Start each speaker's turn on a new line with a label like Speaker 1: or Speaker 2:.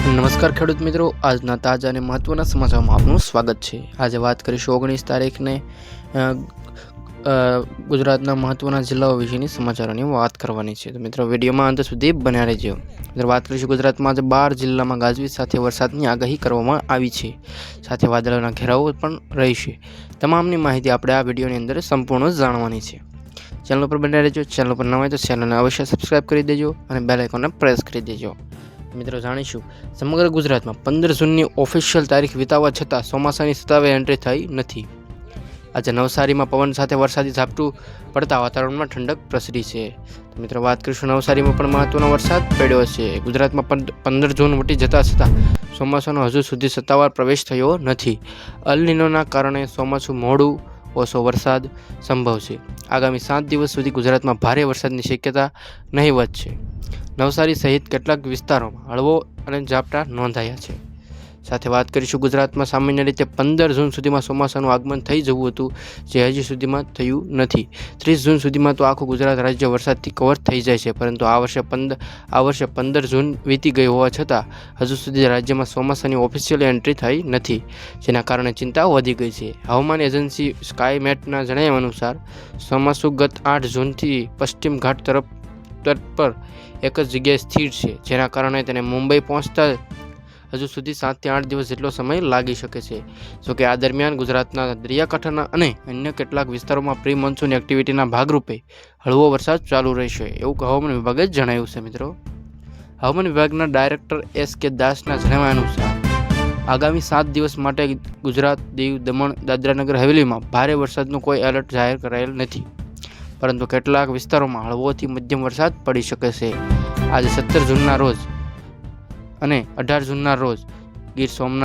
Speaker 1: નમસ્કાર ખેડૂત મિત્રો, આજના તાજા અને મહત્વના સમાચારમાં આપનું સ્વાગત છે। આજે વાત કરીશું 19 તારીખને ગુજરાતના મહત્વના જિલ્લાઓ વિશેની સમાચારોની વાત કરવાની છે। તો મિત્રો વિડીયોમાં અંત સુધી બન્યા રહેજો। મિત્રો વાત કરીશું ગુજરાતમાં આજે 12 જિલ્લામાં ગાજવીજ સાથે વરસાદની આગાહી કરવામાં આવી છે, સાથે વાદળોના ઘેરાવો પણ રહેશે। તમામની માહિતી આપણે આ વિડીયોની અંદર સંપૂર્ણ જાણવાની છે। ચેનલ પર બન્યા રહેજો। ચેનલ પર નવા હોય તો ચેનલને અવશ્ય સબસ્ક્રાઇબ કરી દેજો અને બેલ આઇકોનને પ્રેસ કરી દેજો। મિત્રો જાણીશું, સમગ્ર ગુજરાતમાં 15 જૂનની ઓફિશિયલ તારીખ વિતાવવા છતાં ચોમાસાની સત્તાવાર એન્ટ્રી થઈ નથી। આજે નવસારીમાં પવન સાથે વરસાદી ઝાપટું પડતા વાતાવરણમાં ઠંડક પ્રસરી છે। તો મિત્રો વાત કરીશું, નવસારીમાં પણ મહત્વનો વરસાદ પડ્યો છે। ગુજરાતમાં 15 જૂન વટી જતા છતાં ચોમાસાનો હજુ સુધી સત્તાવાર પ્રવેશ થયો નથી। અલ નીનોના કારણે ચોમાસું મોડું, ઓછો વરસાદ સંભવ છે। આગામી 7 દિવસ સુધી ગુજરાતમાં ભારે વરસાદની શક્યતા નહીવત છે। નવસારી સહિત કેટલાક વિસ્તારોમાં હળવો અને ઝાપટા નોંધાયા છે। સાથે વાત કરીશું, ગુજરાતમાં સામાન્ય રીતે 15 જૂન સુધીમાં ચોમાસાનું આગમન થઈ જવું હતું, જે હજી સુધીમાં થયું નથી। 30 જૂન સુધીમાં તો આખું ગુજરાત રાજ્ય વરસાદથી કવર થઈ જાય છે, પરંતુ આ વર્ષે 15 જૂન વીતી ગઈ હોવા છતાં હજુ સુધી રાજ્યમાં ચોમાસાની ઓફિશિયલ એન્ટ્રી થઈ નથી, જેના કારણે ચિંતા વધી ગઈ છે। હવામાન એજન્સી સ્કાયમેટના જણાવ્યા અનુસાર ચોમાસું ગત 8 જૂનથી પશ્ચિમ ઘાટ તટ પર એક જ જગ્યાએ સ્થિર છે, જેના કારણે તેને મુંબઈ પહોંચતા હજુ સુધી 7 થી 8 દિવસ જેટલો સમય લાગી શકે છે। જોકે આ દરમિયાન ગુજરાતના દરિયાકાંઠાના અને અન્ય કેટલાક વિસ્તારોમાં પ્રી મોન્સૂન એક્ટિવિટીના ભાગરૂપે હળવો વરસાદ ચાલુ રહેશે, એવું હવામાન વિભાગે જણાવ્યું છે। મિત્રો, હવામાન વિભાગના ડાયરેક્ટર S.K. દાસના જણાવ્યા અનુસાર આગામી 7 દિવસ માટે ગુજરાત, દીવ, દમણ, દાદરાનગર હવેલીમાં ભારે વરસાદનું કોઈ એલર્ટ જાહેર કરાયેલ નથી, પરંતુ કેટલાક વિસ્તારોમાં હળવોથી મધ્યમ વરસાદ પડી શકે છે। આજે 17 જૂનના રોજ અને 18 જૂનના રોજ ગીર સોમનાથ,